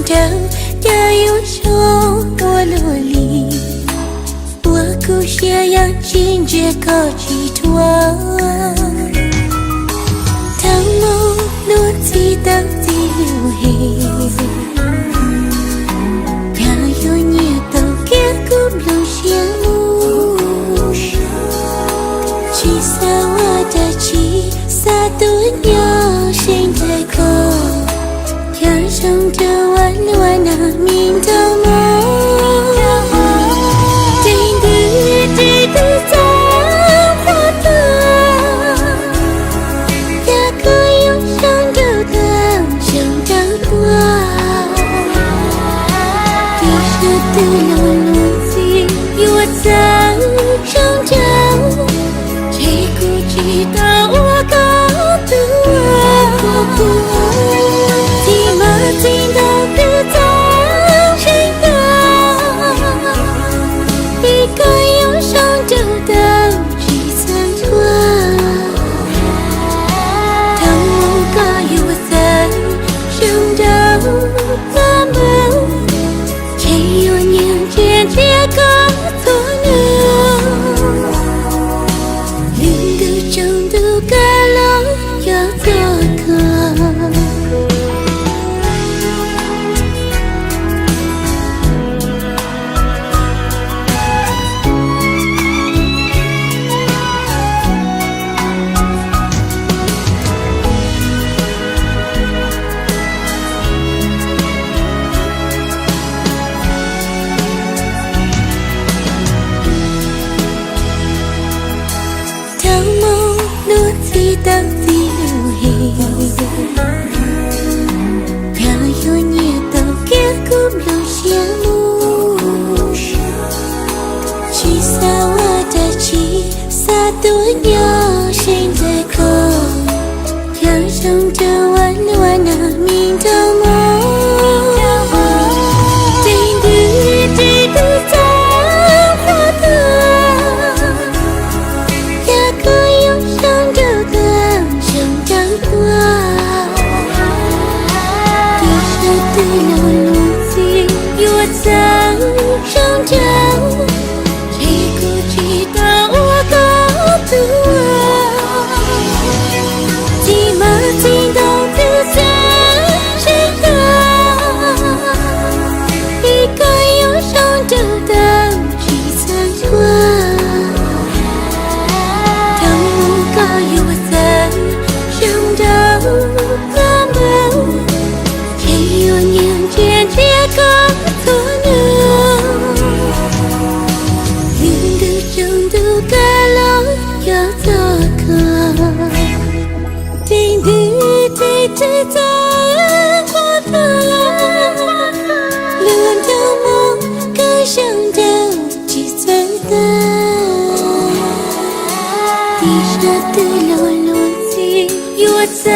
头的忧愁我落离，我故乡要坚决高寄托。当梦落地到底流黑，要有你都给古路线路，其实我的气洒都要心在口。要上着弯弯那明的梦，定地在花的，也可有上着的想着过，地上的路路子我在上着，谁不知道我高度。听到的在谁的一个忧伤就的去散过，当我该我在生着他们谁有年间这个错呢，领的中都该了要做个到底流黑，要有你都给古路线路，其实我的气洒都要心在口，要上着弯弯那明的梦。上着，谁不知道我高度？骑马进到的是谁的？一个忧伤着的去散过，当我该我在上着他们，谁有年间这个错呢？要做个定地在花的轮到梦更想的几层的地上的路路子我在